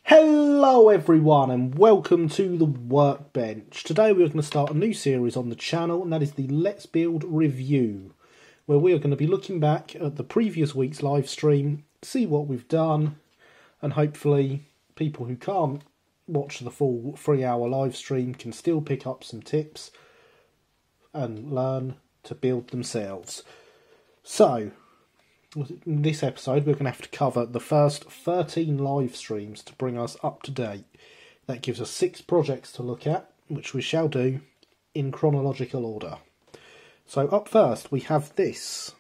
Hello everyone and welcome to the Workbench. Today we're going to start a new series on the channel, and that is the Let's Build review, where we are going to be looking back at the previous week's live stream, see what we've done, and hopefully people who can't watch the full 3-hour live stream can still pick up some tips and learn to build themselves. So, in this episode we're going to have to cover the first 13 live streams to bring us up to date. That gives us 6 projects to look at, which we shall do in chronological order. So up first we have this.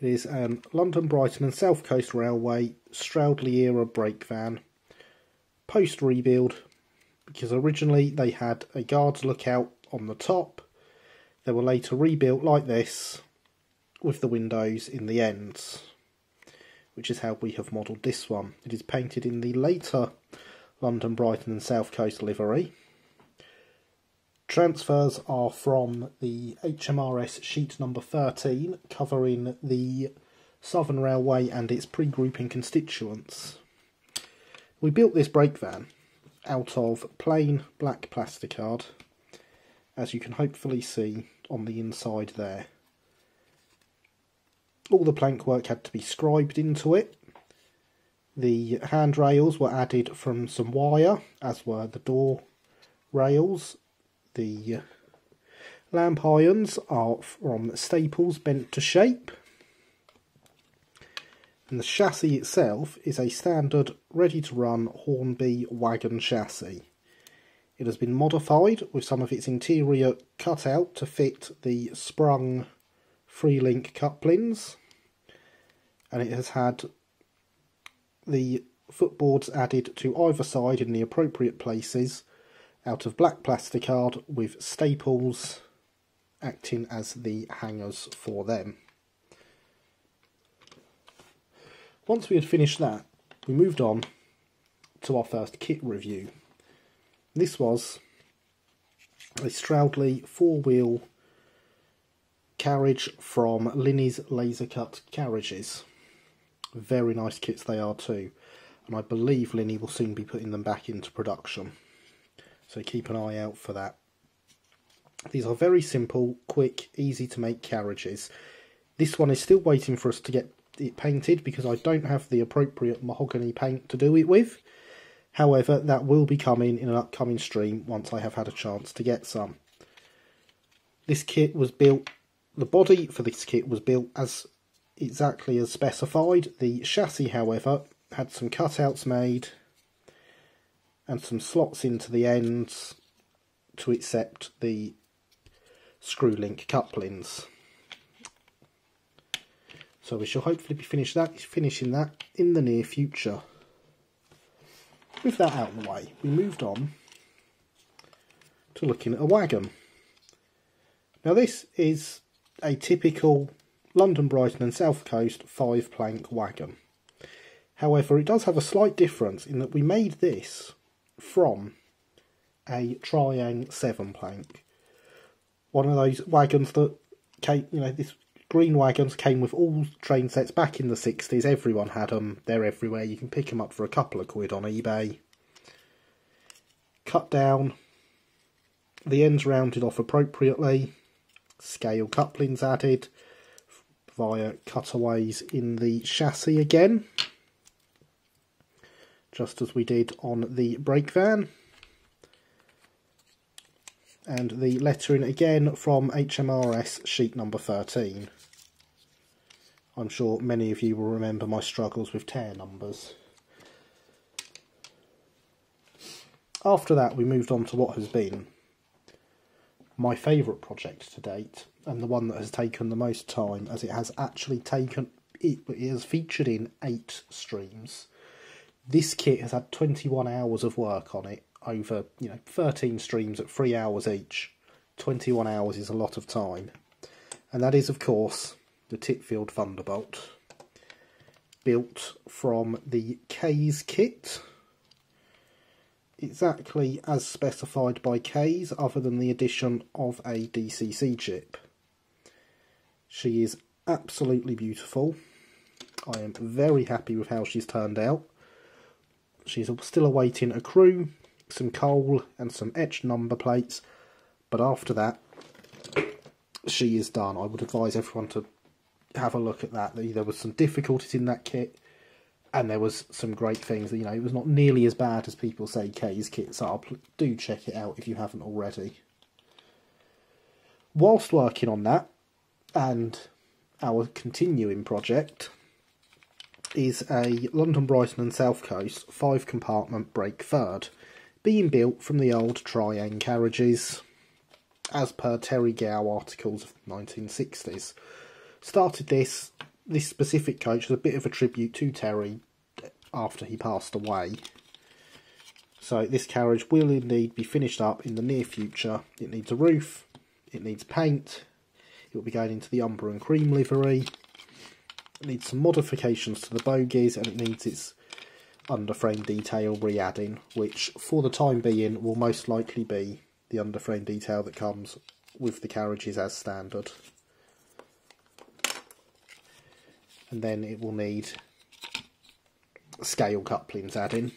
It is a London, Brighton and South Coast Railway Stroudley era brake van, post rebuild, because originally they had a guard's lookout on the top. They were later rebuilt like this, with the windows in the ends, which is how we have modelled this one. It is painted in the later London, Brighton and South Coast livery. Transfers are from the HMRS sheet number 13, covering the Southern Railway and its pre-grouping constituents. We built this brake van out of plain black plasticard, as you can hopefully see on the inside there. All the plank work had to be scribed into it. The handrails were added from some wire, as were the door rails. The lamp irons are from staples bent to shape. And the chassis itself is a standard ready-to-run Hornby Wagon chassis. It has been modified with some of its interior cut out to fit the sprung free-link couplings, and it has had the footboards added to either side in the appropriate places out of black plasticard, with staples acting as the hangers for them. Once we had finished that, we moved on to our first kit review. This was a Stroudley 4-wheel carriage from Linneys Carriages. Very nice kits they are too, and I believe Linney will soon be putting them back into production, so keep an eye out for that. These are very simple, quick, easy to make carriages. This one is still waiting for us to get it painted because I don't have the appropriate mahogany paint to do it with. However, that will be coming in an upcoming stream once I have had a chance to get some. This kit was built, the body for this kit was built as exactly as specified. The chassis, however, had some cutouts made and some slots into the ends to accept the screw link couplings. So we shall hopefully be finishing that in the near future. With that out of the way, we moved on to looking at a wagon. Now this is a typical London, Brighton and South Coast 5-plank wagon. However, it does have a slight difference in that we made this from a Triang 7-plank. One of those wagons that came, this green wagons came with all train sets back in the 60s. Everyone had them. They're everywhere. You can pick them up for a couple of quid on eBay. Cut down. The ends rounded off appropriately. Scale couplings added via cutaways in the chassis again, just as we did on the brake van. And the lettering again from HMRS sheet number 13. I'm sure many of you will remember my struggles with tear numbers. After that we moved on to what has been my favourite project to date, and the one that has taken the most time, as it has actually taken, it has featured in 8 streams. This kit has had 21 hours of work on it over 13 streams at 3 hours each. 21 hours is a lot of time, and that is of course the Titfield Thunderbolt, built from the K's kit, exactly as specified by K's, other than the addition of a DCC chip. She is absolutely beautiful. I am very happy with how she's turned out. She's still awaiting a crew, some coal and some etched number plates, but after that she is done. I would advise everyone to have a look at that. There was some difficulties in that kit, and there was some great things. You know, it was not nearly as bad as people say Kay's kits are. Do check it out if you haven't already. Whilst working on that, and our continuing project is a London, Brighton and South Coast 5-compartment brake third, being built from the old Linneys Carriages, as per Terry Gow articles of the 1960s. Started this specific coach as a bit of a tribute to Terry after he passed away. So this carriage will indeed be finished up in the near future. It needs a roof, it needs paint, it will be going into the umber and cream livery, it needs some modifications to the bogies, and it needs its underframe detail re-adding, which for the time being will most likely be the underframe detail that comes with the carriages as standard. And then it will need scale couplings adding.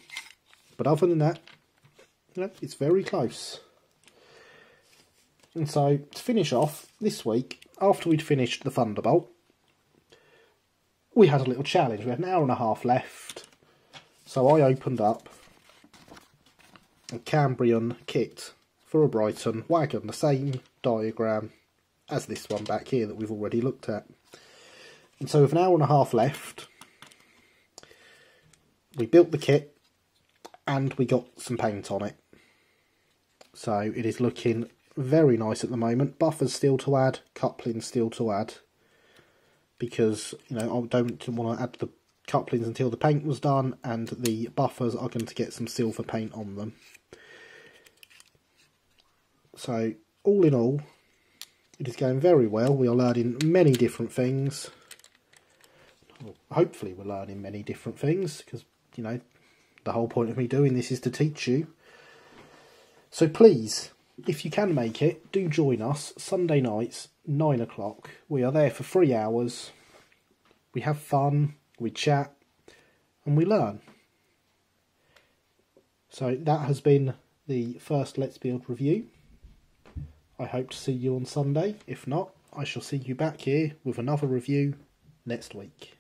But other than that, you know, it's very close. And so, to finish off this week, after we'd finished the Thunderbolt, we had a little challenge. We had an hour and a half left. So I opened up a Cambrian kit for a Brighton Wagon, the same diagram as this one back here that we've already looked at. And so with an hour and a half left, we built the kit and we got some paint on it. So it is looking very nice at the moment. Buffers still to add, couplings still to add, because, you know, I don't want to add the couplings until the paint was done, and the buffers are going to get some silver paint on them. So all in all, it is going very well. We are learning many different things. Hopefully we're learning many different things, because, you know, the whole point of me doing this is to teach you. So please, if you can make it, do join us Sunday nights, 9 o'clock. We are there for 3 hours. We have fun, we chat, and we learn. So that has been the first Let's Build review. I hope to see you on Sunday. If not, I shall see you back here with another review next week.